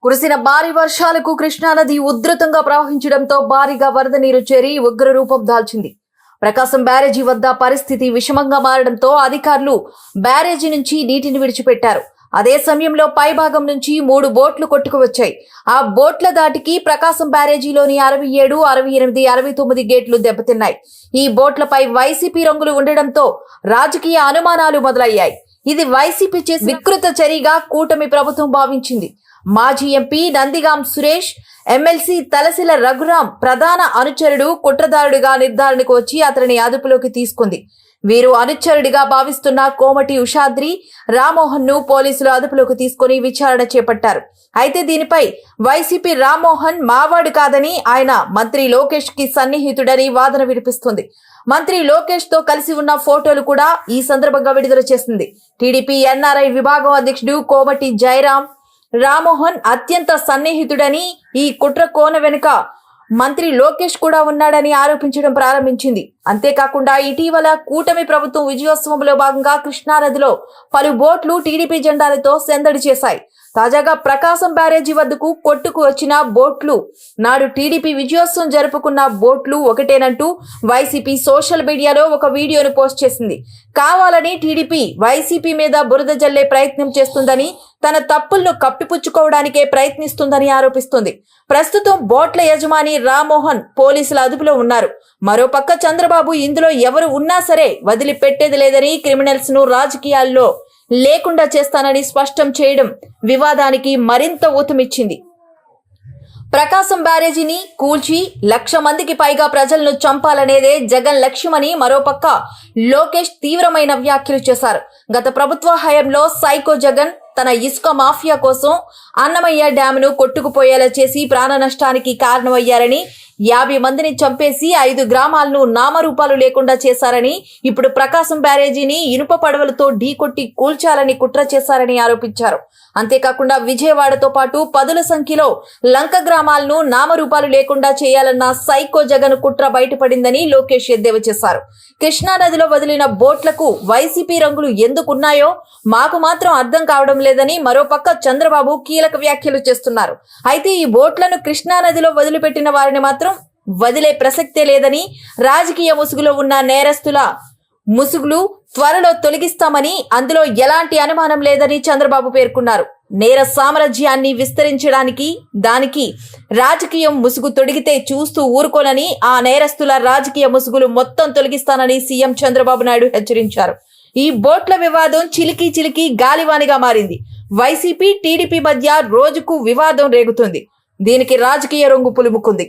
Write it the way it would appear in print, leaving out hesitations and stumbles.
కురిసిన భారీ వర్షాలకు కృష్ణానది ఉధృతంగా ప్రవహించడంతో భారీగా వరద నీరు చేరి ఉగ్ర రూపం దాల్చింది. ప్రకాశం బ్యారేజీ వద్ద పరిస్థితి విషమంగా మారడంతో అధికారులు బ్యారేజీ నుంచి నీటిని విడిచిపెట్టారు. అదే సమయంలో పైభాగం నుంచి 3 బోట్లు కొట్టుకువచ్చాయి. ఆ బోట్ల దాటికి ప్రకాశం బ్యారేజీలోని 67, 68, 69 గేట్లు దెబ్బతిన్నాయి. ఈ బోట్లపై వైసీపీ రంగులు ఉండడంతో రాజకీయ అనుమానాలు మొదలయ్యాయి. ఇది వైసీపీ చేసిన వికృత చర్యగా కూటమి ప్రభుత్వం భావించింది. మాజీ ఎంపీ నందిగాం సురేష్, ఎమ్మెల్సీ తలసిల రఘురాం ప్రధాన అనుచరుడు కుట్రదారుడిగా నిర్ధారణకు వచ్చి అతనిని అదుపులోకి తీసుకుంది. వీరు అనుచరుడిగా భావిస్తున్న కోమటి ఉషాద్రి రామ్మోహన్ ను పోలీసులు అదుపులోకి తీసుకుని విచారణ చేపట్టారు. అయితే దీనిపై వైసీపీ రామ్మోహన్ మావాడు కాదని, ఆయన మంత్రి లోకేష్ కి సన్నిహితుడని వాదన వినిపిస్తుంది. మంత్రి లోకేష్ తో కలిసి ఉన్న ఫోటోలు కూడా ఈ సందర్భంగా విడుదల చేసింది. టీడీపీ ఎన్ఆర్ఐ విభాగం అధ్యక్షుడు కోమటి జయరాం రామ్మోహన్ అత్యంత సన్నిహితుడని, ఈ కుట్ర కోన వెనుక మంత్రి లోకేష్ కూడా ఉన్నాడని ఆరోపించడం ప్రారంభించింది. అంతేకాకుండా ఇటీవల కూటమి ప్రభుత్వం విజయోత్సవంలో భాగంగా కృష్ణానదిలో పలు బోట్లు టీడీపీ జెండాలతో సందడి చేశాయి. తాజాగా ప్రకాశం బ్యారేజీ వద్దకు కొట్టుకు వచ్చిన బోట్లు నాడు టీడీపీ విజయోత్సవం జరుపుకున్న బోట్లు ఒకటేనంటూ వైసీపీ సోషల్ మీడియాలో ఒక వీడియోను పోస్ట్ చేసింది. కావాలని టీడీపీ వైసీపీ మీద బురద జల్లే ప్రయత్నం చేస్తుందని, తన తప్పులను కప్పిపుచ్చుకోవడానికే ప్రయత్నిస్తుందని ఆరోపిస్తుంది. ప్రస్తుతం బోట్ల యజమాని రామ్మోహన్ పోలీసుల అదుపులో ఉన్నారు. మరోపక్క చంద్రబాబు ఇందులో ఎవరు ఉన్నా సరే వదిలిపెట్టేది లేదని, క్రిమినల్స్ ను రాజకీయాల్లో లేకుండా చేస్తానని స్పష్టం చేయడం వివాదానికి మరింత ఊతమిచ్చింది. ప్రకాశం బ్యారేజీని కూల్చి 1,00,000 మందికి పైగా ప్రజలను చంపాలనేదే జగన్ లక్ష్యమని మరోపక్క లోకేష్ తీవ్రమైన వ్యాఖ్యలు చేశారు. గత ప్రభుత్వ హయాంలో సైకో జగన్ తన ఇసుక మాఫియా కోసం అన్నమయ్య డ్యామును కొట్టుకుపోయేలా చేసి ప్రాణ నష్టానికి కారణమయ్యారని, 50 మందిని చంపేసి 5 గ్రామాలను నామరూపాలు లేకుండా చేశారని, ఇప్పుడు ప్రకాశం బ్యారేజీని ఇనుప పడవలతో ఢీకొట్టి కూల్చాలని కుట్ర చేశారని ఆరోపించారు. అంతేకాకుండా విజయవాడతో పాటు 10ల సంఖ్యలో లంక గ్రామాలను నామరూపాలు లేకుండా చేయాలన్న సైకో జగన్ కుట్ర బయటపడిందని లోకేష్ ఎద్దేవా చేశారు. కృష్ణానదిలో వదిలిన బోట్లకు వైసీపీ రంగులు ఎందుకున్నాయో మాకు మాత్రం అర్థం కావడం లేదని మరోపక్క చంద్రబాబు కీలక వ్యాఖ్యలు చేస్తున్నారు. అయితే ఈ బోట్లను కృష్ణానదిలో వదిలిపెట్టిన వారిని మాత్రం వదిలే ప్రసక్తే లేదని, రాజకీయ ముసుగులో ఉన్న నేరస్తుల ముసుగులు త్వరలో తొలగిస్తామని, అందులో ఎలాంటి అనుమానం లేదని చంద్రబాబు పేర్కొన్నారు. నేర సామ్రాజ్యాన్ని విస్తరించడానికి దానికి రాజకీయం ముసుగు తొడిగితే చూస్తూ ఊరుకోనని, ఆ నేరస్తుల రాజకీయ ముసుగులు మొత్తం తొలగిస్తానని సీఎం చంద్రబాబు నాయుడు హెచ్చరించారు. ఈ బోట్ల వివాదం చిలికి గాలివానిగా మారింది. వైసీపీ టీడీపీ మధ్య రోజుకు వివాదం రేగుతుంది. దీనికి రాజకీయ రంగు పులుముకుంది.